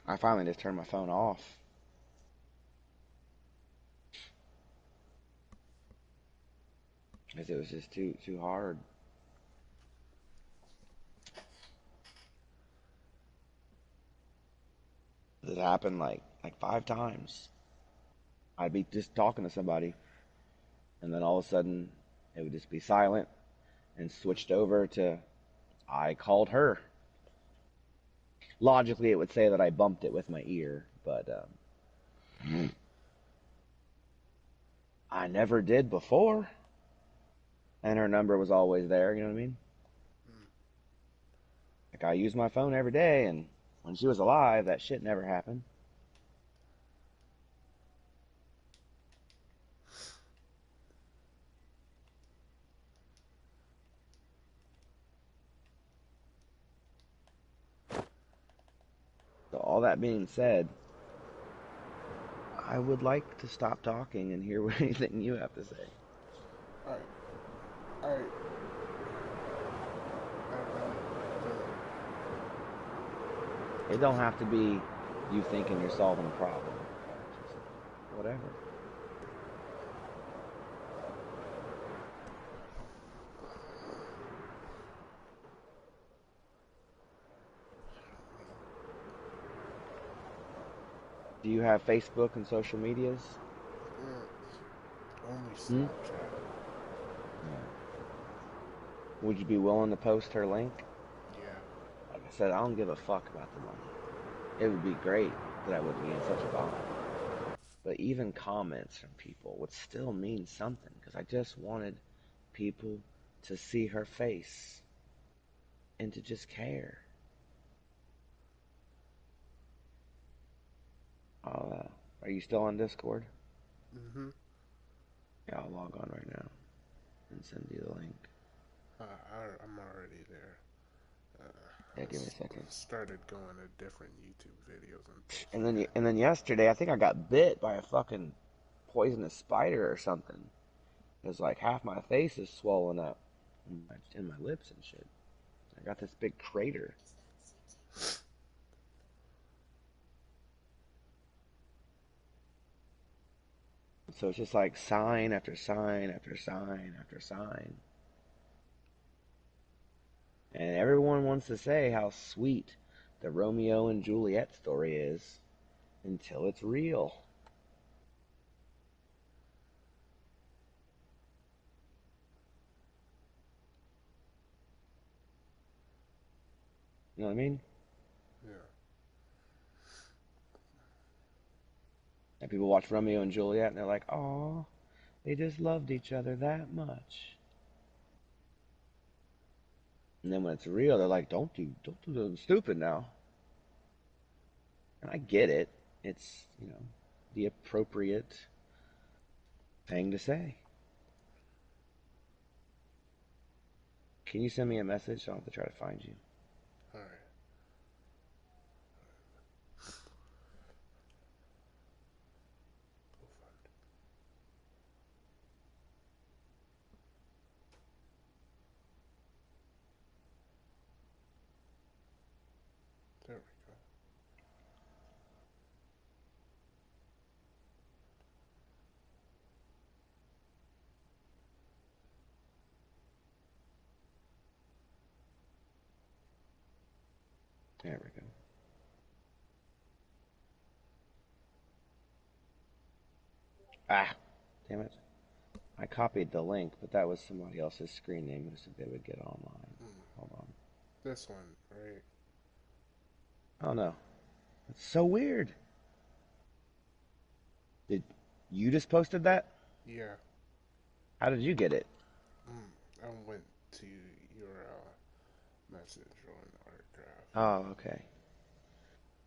I finally just turned my phone off because it was just too hard. It happened like 5 times. I'd be just talking to somebody, and then all of a sudden it would just be silent and switched over to I called her. Logically, it would say that I bumped it with my ear, but I never did before, and her number was always there. You know what I mean? Mm. Like I use my phone every day, and when she was alive, that shit never happened. So all that being said, I would like to stop talking and hear anything you have to say. I I I really really It don't have to be you thinking you're solving a problem. Just whatever. Do you have Facebook and social medias? only Hmm? Snapchat. Yeah. Would you be willing to post her link? Yeah. Like I said, I don't give a fuck about the money. It would be great that I wouldn't be in such a bind. But even comments from people would still mean something because I just wanted people to see her face and to just care. Are you still on Discord? Mhm. Yeah, I'll log on right now and send you the link. I'm already there. Yeah, give me a second. Started going to different YouTube videos and And posting then, it. and then yesterday, I think I got bit by a fucking poisonous spider or something. It was like half my face is swollen up, in my lips and shit. I got this big crater. So it's just like sign after sign after sign after sign. And everyone wants to say how sweet the Romeo and Juliet story is until it's real. You know what I mean? Yeah. And people watch Romeo and Juliet and they're like, "Oh, they just loved each other that much." And then when it's real, they're like, don't do something stupid now." And I get it. It's, the appropriate thing to say. Can you send me a message? So I don't have to try to find you. All right. Go find it. There we go. There we go. Ah, damn it. I copied the link, but that was somebody else's screen name just so they would get online. Mm. Hold on. This one, right? Oh no. That's so weird. Did you just posted that? Yeah. How did you get it? Mm. I went to your message on autograph. Oh, okay.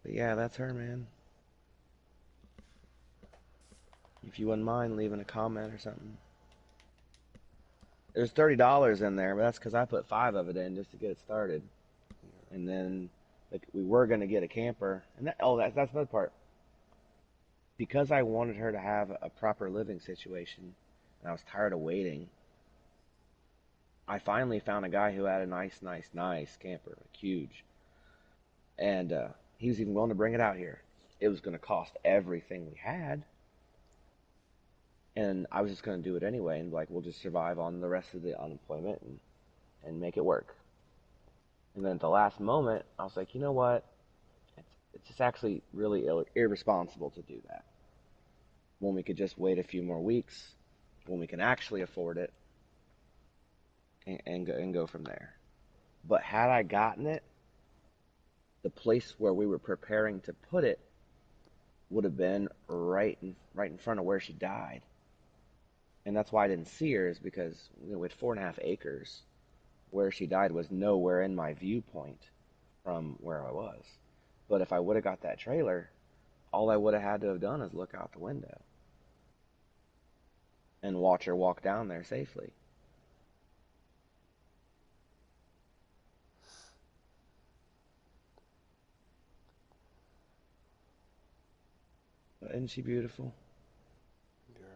But yeah, that's her, man. If you wouldn't mind leaving a comment or something. There's $30 in there, but that's because I put five of it in just to get it started. Yeah. And then like we were gonna get a camper, and that's the other part. Because I wanted her to have a proper living situation, and I was tired of waiting. I finally found a guy who had a nice camper, like huge, and He was even willing to bring it out here. It was going to cost everything we had, and I was just going to do it anyway, and like we'll just survive on the rest of the unemployment and make it work. And then at the last moment, I was like, you know what? It's just actually really irresponsible to do that. When we could just wait a few more weeks, when we can actually afford it, and go from there. But had I gotten it, the place where we were preparing to put it would have been right in front of where she died. And that's why I didn't see her, is because with 4.5 acres, where she died was nowhere in my viewpoint from where I was. But if I would have got that trailer, all I would have had to have done is look out the window and watch her walk down there safely. But isn't she beautiful? Yeah.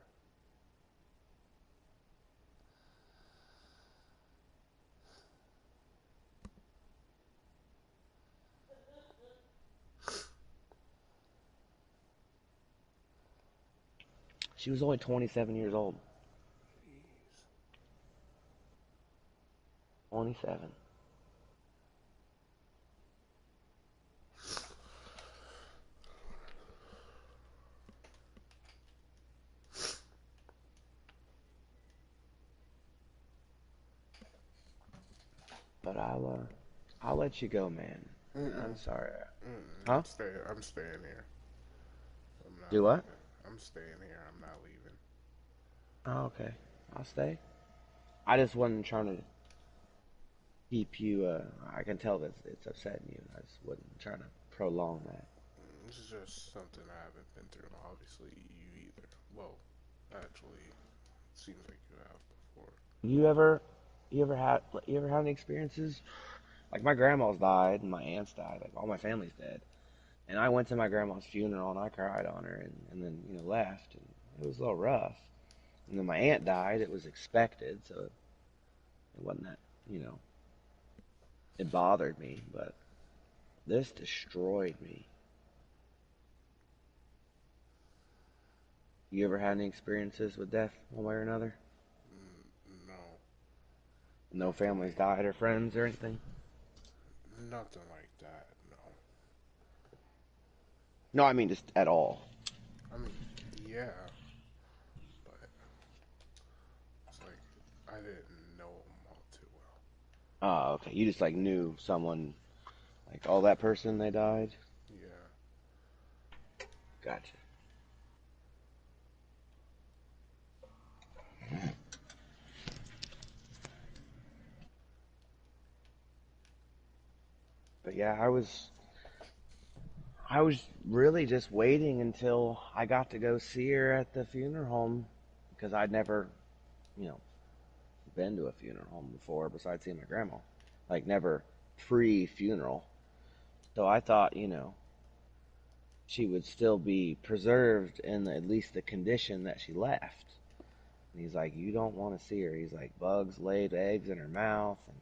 She was only 27 years old. Jeez. 27. But I'll let you go, man. I'm Mm-mm. sorry. Mm-mm. Huh? I'm staying here. I'm not Do what? leaving. I'm staying here. I'm not leaving. Oh, okay. I'll stay. I just wasn't trying to keep you. I can tell that it's upsetting you. I just wasn't trying to prolong that. This is just something I haven't been through. Obviously, you either. Well, actually, it seems like you have before. You ever, you ever had any experiences? Like my grandma's died and my aunt's died. Like all my family's dead. And I went to my grandma's funeral and I cried on her and then left and it was a little rough. And then my aunt died. It was expected, so it wasn't that you know it bothered me, but this destroyed me. You ever had any experiences with death one way or another? No, No nothing families like died or friends or anything? nothing like that. No. No, I mean just at all. I mean, yeah, but it's like I didn't know them all too well. Oh, okay. You just like knew someone, like, oh, that person, they died? Yeah. Gotcha. But yeah, I was really just waiting until I got to go see her at the funeral home because I'd never, you know, been to a funeral home before besides seeing my grandma. Like never pre-funeral. So I thought, she would still be preserved in at least the condition that she left. And he's like, you don't want to see her. He's like, bugs laid eggs in her mouth. And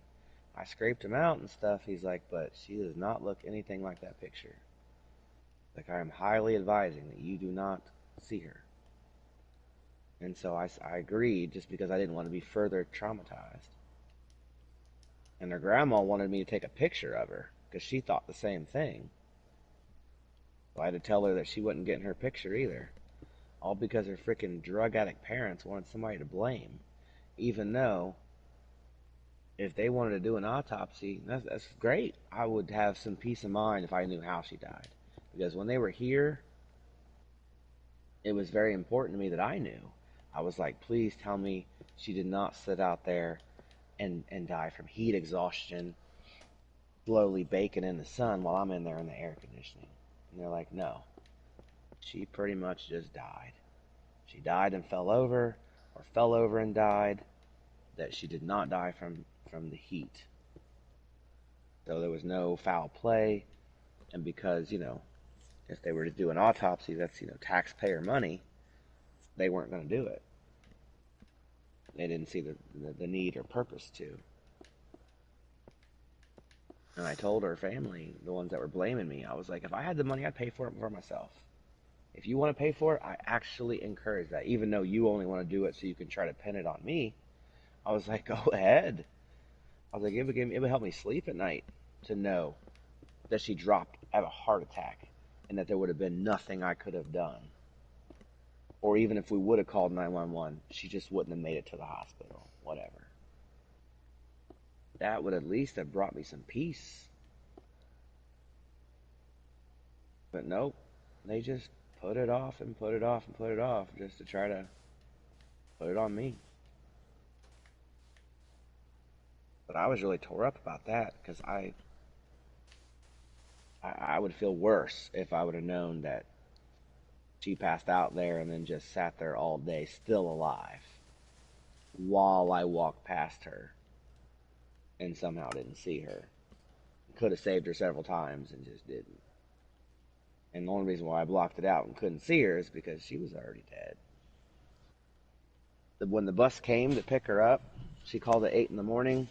I scraped them out and stuff. He's like, but she does not look anything like that picture. Like, I am highly advising that you do not see her. And so I agreed just because I didn't want to be further traumatized. And her grandma wanted me to take a picture of her because she thought the same thing. So I had to tell her that she wasn't getting her picture either. All because her freaking drug addict parents wanted somebody to blame. Even though if they wanted to do an autopsy, that's great. I would have some peace of mind if I knew how she died. Because when they were here, it was very important to me that I knew. I was like, please tell me she did not sit out there and die from heat exhaustion, slowly baking in the sun while I'm in there in the air conditioning. And they're like, no, she pretty much just died. She died and fell over, or fell over and died. That she did not die from the heat. So there was no foul play, and because if they were to do an autopsy, that's taxpayer money. They weren't going to do it. They didn't see the need or purpose to. And I told her family, the ones that were blaming me, I was like, if I had the money, I'd pay for it for myself. If you want to pay for it, I actually encourage that. Even though you only want to do it so you can try to pin it on me, I was like, go ahead. I was like, it would help me sleep at night to know that she dropped at a heart attack and that there would have been nothing I could have done. Or even if we would have called 911, she just wouldn't have made it to the hospital. Whatever. That would at least have brought me some peace. But nope, they just put it off and put it off and put it off just to try to put it on me. But I was really tore up about that because I would feel worse if I would have known that she passed out there and then just sat there all day still alive while I walked past her and somehow didn't see her. Could have saved her several times and just didn't. And the only reason why I blocked it out and couldn't see her is because she was already dead. When the bus came to pick her up, she called at 8 in the morning.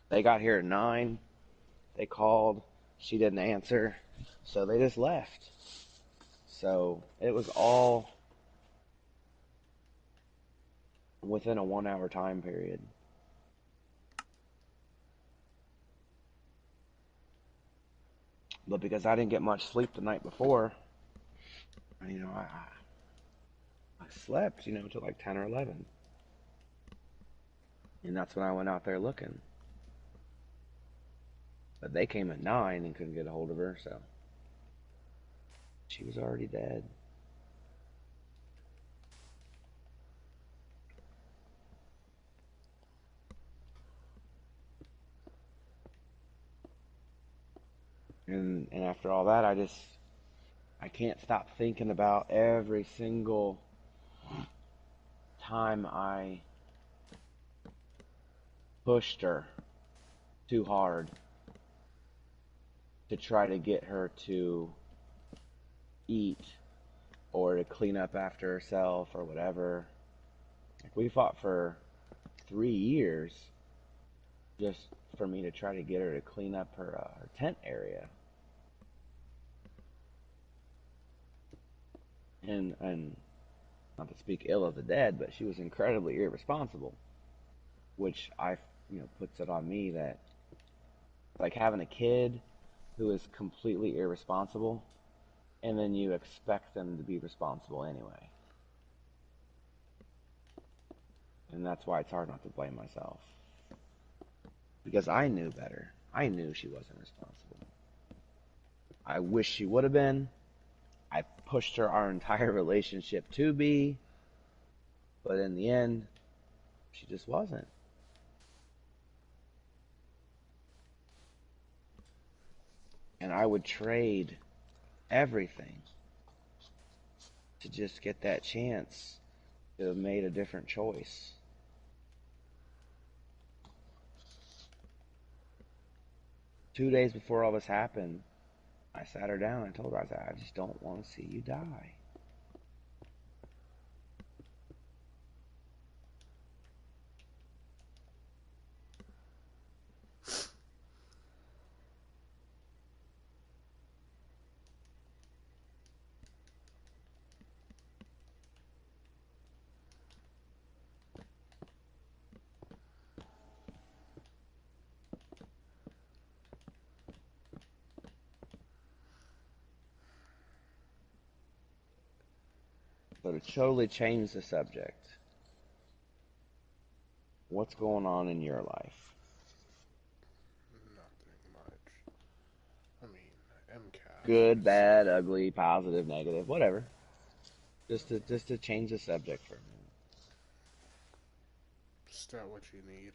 They got here at 9. They called. She didn't answer. So they just left. So it was all within a 1 hour time period. But because I didn't get much sleep the night before, I slept, until like 10 or 11. And that's when I went out there looking. But they came at 9 and couldn't get a hold of her, so she was already dead. And after all that, I can't stop thinking about every single time I pushed her too hard to try to get her to eat or to clean up after herself or whatever. Like we fought for 3 years just for me to try to get her to clean up her tent area. And not to speak ill of the dead, but she was incredibly irresponsible, which puts it on me that like having a kid who is completely irresponsible and then you expect them to be responsible anyway. And that's why it's hard not to blame myself. Because I knew better. I knew she wasn't responsible. I wish she would have been. I pushed her our entire relationship to be. But in the end, she just wasn't. And I would trade everything to just get that chance to have made a different choice. 2 days before all this happened, I sat her down and told her, I said, I just don't want to see you die. So to totally change the subject, what's going on in your life? Nothing much. I mean, MCAS Good, is bad, ugly, positive, negative, whatever. Just to change the subject for a minute. is that what you need?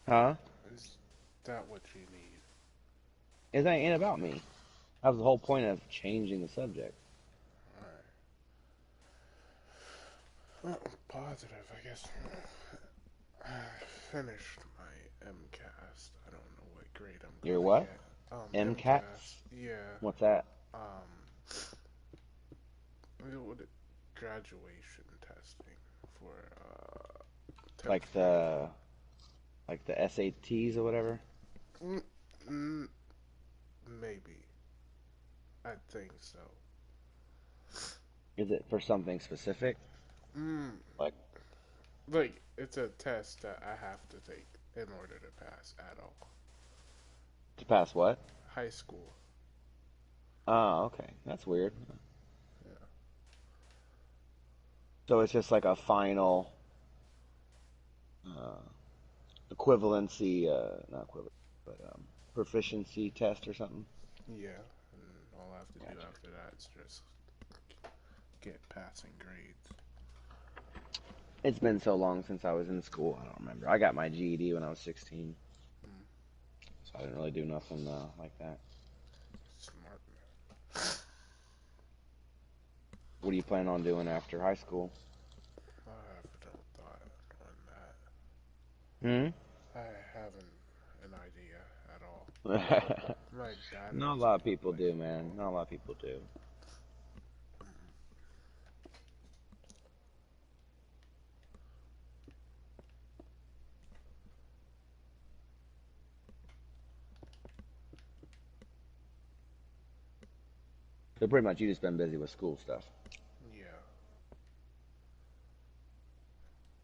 Huh? Is that what you need? It ain't about me. That was the whole point of changing the subject. Alright. Well, positive, I guess. I finished my MCAS. I don't know what grade I'm Your gonna what? get. MCATs? MCAS, yeah. What's that? Um, what graduation testing for tenth Like grade. the like the SATs or whatever? Mm, mm, maybe. I think so. Is it for something specific? Mm, Like like it's a test that I have to take in order to pass at all. to pass what? High school. Oh, okay. That's weird. Yeah. So it's just like a final uh, equivalency, not equivalent, but proficiency test or something. Yeah. And all I have to do Gotcha. after that is just get passing grades. It's been so long since I was in school. I don't remember. I got my GED when I was 16, Mm, so I didn't really do nothing like that. smart What do you plan on doing after high school? man. I have no thought on that. Hmm. I haven't an idea at all. My dad Not a wants lot me of to people play do, man. football. Not a lot of people do. So pretty much you just been busy with school stuff. Yeah.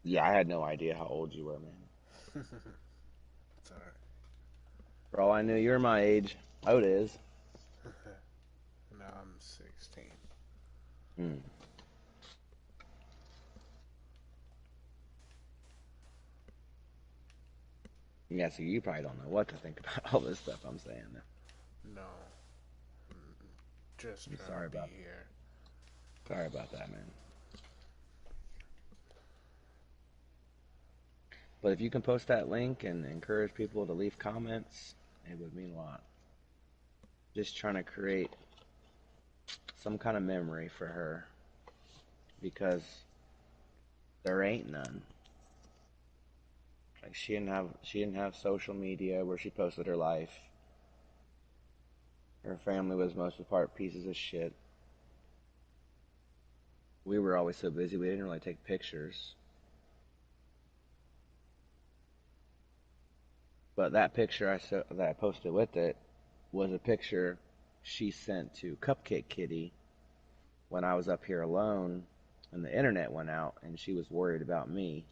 Yeah, I had no idea how old you were, man. It's alright. For all I knew, you were my age. Oh, it is. Now I'm 16. Hmm. Yeah, so you probably don't know what to think about all this stuff I'm saying. No. Mm, just I'm trying to sorry be about here. that, man. But if you can post that link and encourage people to leave comments, it would mean a lot. Just trying to create some kind of memory for her because there ain't none. Like she didn't have social media where she posted her life. Her family was most of the part pieces of shit. We were always so busy we didn't really take pictures. But that picture that I posted with it was a picture she sent to Cupcake Kitty when I was up here alone and the internet went out and she was worried about me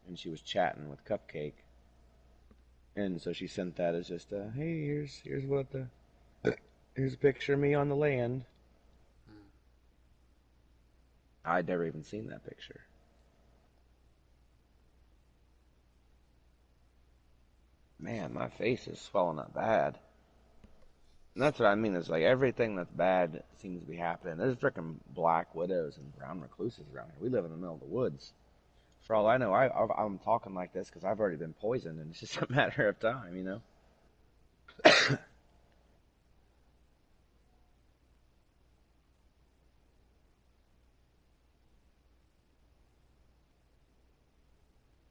and she was chatting with Cupcake. And so she sent that as just a hey, here's what the here's a picture of me on the land. Mm. I'd never even seen that picture. Man, my face is swelling up bad. And that's what I mean. Is like everything that's bad seems to be happening. There's freaking black widows and brown recluses around here. We live in the middle of the woods. For all I know, I'm talking like this because I've already been poisoned, and it's just a matter of time, you know.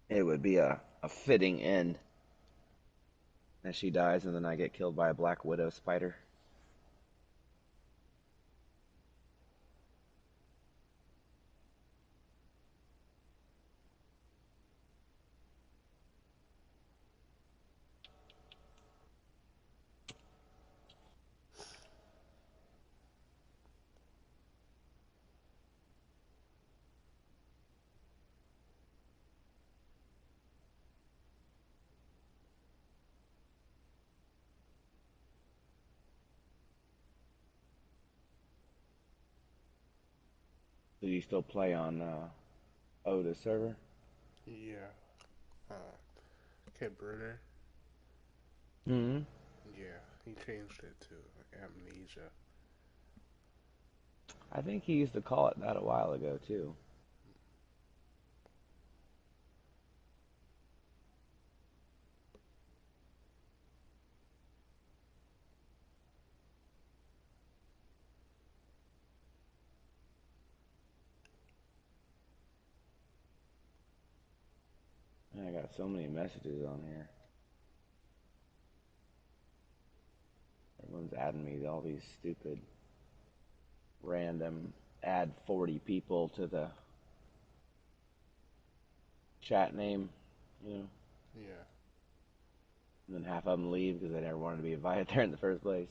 It would be a fitting end as she dies, and then I get killed by a black widow spider. Do you still play on Oda server? Yeah. Uh, Kid Bruder. Hmm. Yeah. He changed it to Amnesia. I think he used to call it that a while ago too. I got so many messages on here. Everyone's adding me to all these stupid, random add 40 people to the chat name. You know, Yeah. And then half of them leave because they never wanted to be invited there in the first place.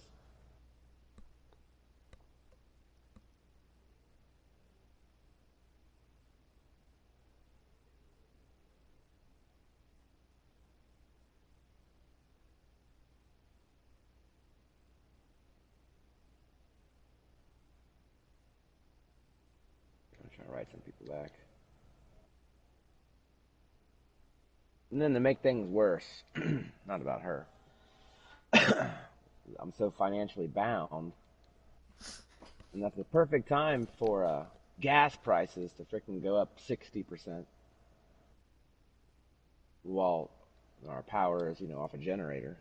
I'm trying to write some people back. And then to make things worse, not about her, I'm so financially bound, and that's the perfect time for gas prices to freaking go up 60% while our power is, off a generator.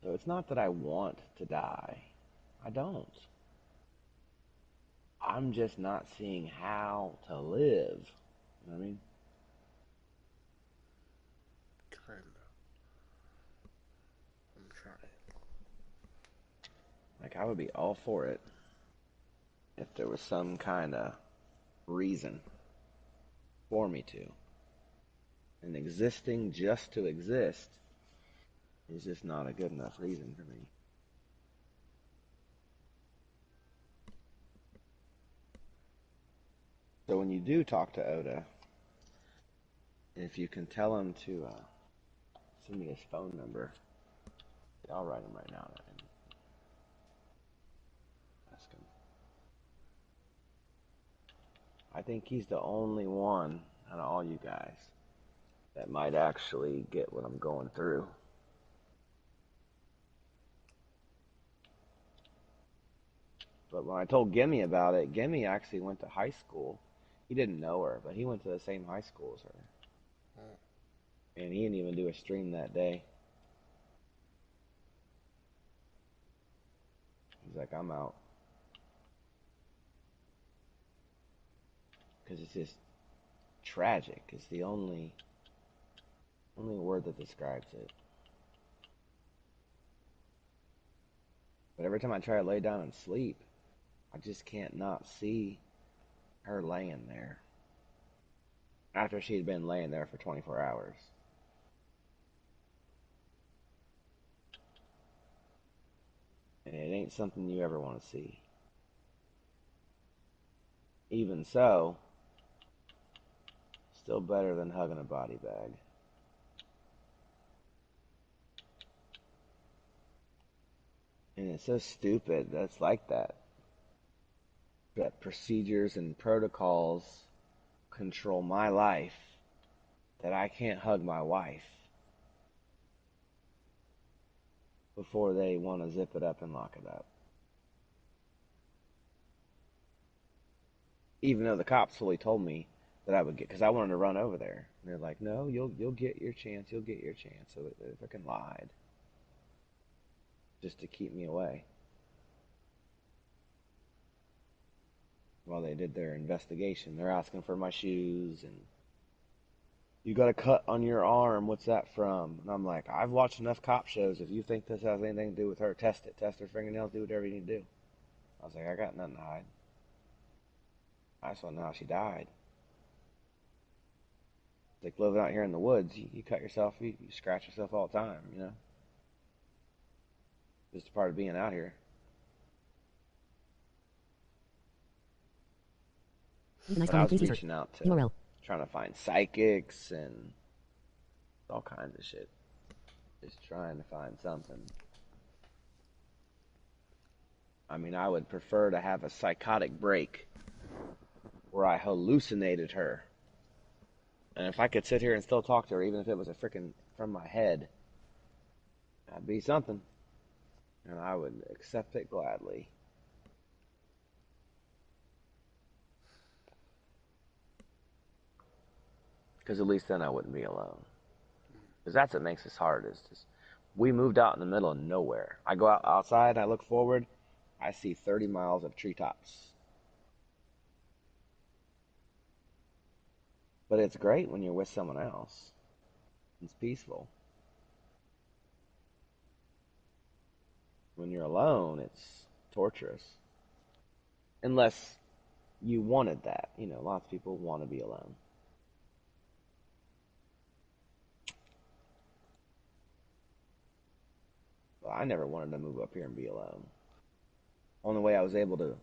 So it's not that I want to die. I don't. I'm just not seeing how to live. You know what I mean? Kinda. I'm trying. Like, I would be all for it if there was some kind of reason for me to. And existing just to exist is just not a good enough reason for me. So when you do talk to Oda, if you can tell him to send me his phone number, I'll write him right now and ask him. I think he's the only one out of all you guys that might actually get what I'm going through. But when I told Gimme about it, Gimme actually went to high school. He didn't know her, but he went to the same high school as her. Oh, And he didn't even do a stream that day. He's like, I'm out. Because it's just tragic. It's the only word that describes it. But every time I try to lay down and sleep, I just can't not see her laying there. After she'd been laying there for 24 hours. And it ain't something you ever want to see. Even so, still better than hugging a body bag. And it's so stupid that's like that. That procedures and protocols control my life, that I can't hug my wife before they want to zip it up and lock it up. Even though the cops fully told me that I would get, because I wanted to run over there. And they're like, no, you'll get your chance, you'll get your chance. So they freaking lied just to keep me away while they did their investigation. They're asking for my shoes and you got a cut on your arm. What's that from? And I'm like, I've watched enough cop shows. If you think this has anything to do with her, test it. Test her fingernails. Do whatever you need to do. I was like, I got nothing to hide. I just want to know how she died. It's like living out here in the woods. You cut yourself. You scratch yourself all the time. Just a part of being out here. But I was reaching out to trying to find psychics and all kinds of shit. Just trying to find something. I mean, I would prefer to have a psychotic break where I hallucinated her. And if I could sit here and still talk to her, even if it was a freaking from my head, that'd be something. And I would accept it gladly. Because at least then I wouldn't be alone. Because that's what makes this hard, is just, we moved out in the middle of nowhere. I go outside, I look forward, I see 30 miles of treetops. But it's great when you're with someone else. It's peaceful. When you're alone, it's torturous. Unless you wanted that. You know, lots of people want to be alone. But I never wanted to move up here and be alone. Only way I was able to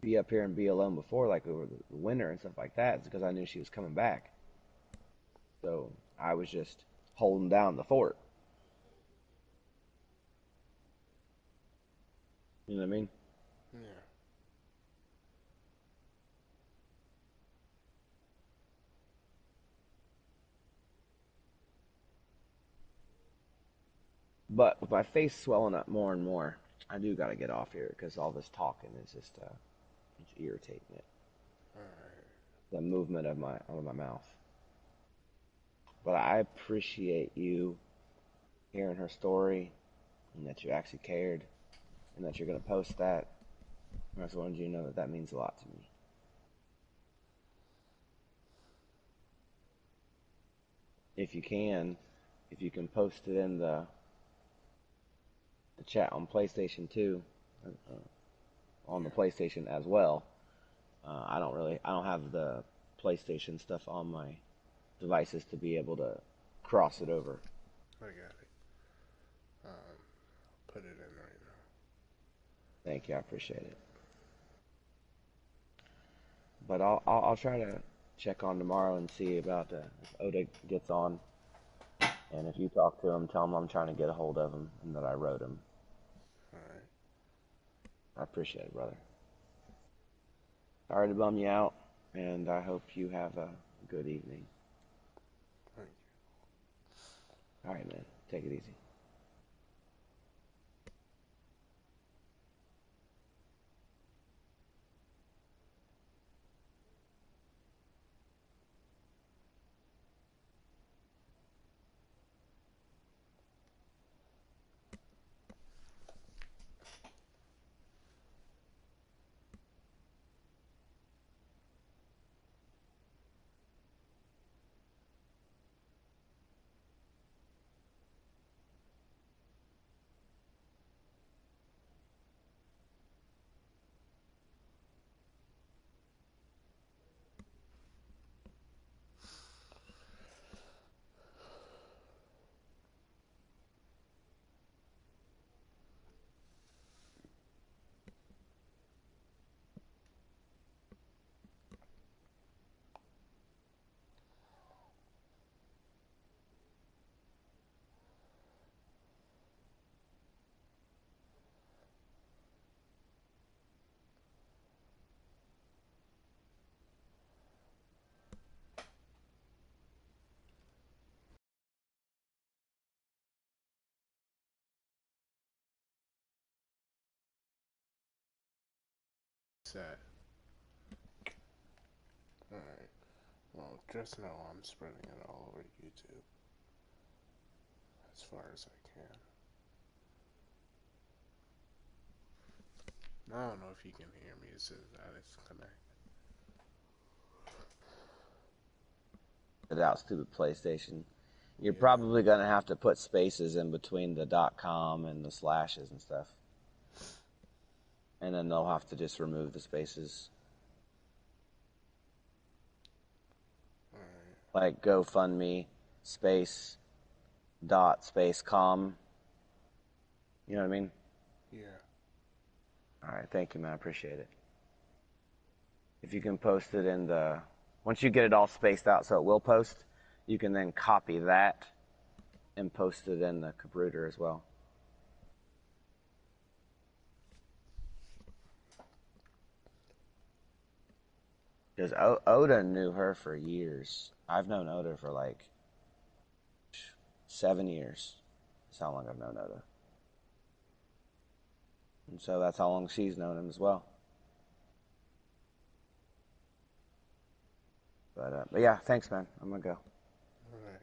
be up here and be alone before, like over the winter and stuff like that, is because I knew she was coming back. So I was just holding down the fort. You know what I mean? Yeah. But with my face swelling up more and more, I do got to get off here because all this talking is just it's irritating it. All right. The movement of my mouth. But I appreciate you hearing her story and that you actually cared and that you're gonna post that. I just wanted you to know that that means a lot to me. If you can, if you can post it in the chat on PlayStation 2, on the Yeah. PlayStation as well. I don't have the PlayStation stuff on my devices to be able to cross it over. I got it. Um, put it in right now. Thank you, I appreciate it. But I'll try to check on tomorrow and see about if Oda gets on, and if you talk to him, tell him I'm trying to get a hold of him and that I wrote him. All right. I appreciate it, brother. Sorry to bum you out, and I hope you have a good evening. Thank All right, man. Take it easy. you. Set. All right. Well, just know I'm spreading it all over YouTube as far as I can. I don't know if you can hear me. It says that it's connected. It out, stupid PlayStation. You're Yeah. probably gonna have to put spaces in between the .com and the slashes and stuff, and then they'll have to just remove the spaces, All right. like GoFundMe space dot space com. You know what I mean? Yeah. All right, thank you, man. I appreciate it. If you can post it in the once you get it all spaced out so it will post, you can then copy that and post it in the Kabruder as well. Because Oda knew her for years. I've known Oda for like 7 years. That's how long I've known Oda. And so that's how long she's known him as well. But yeah, thanks, man. I'm gonna go. All right.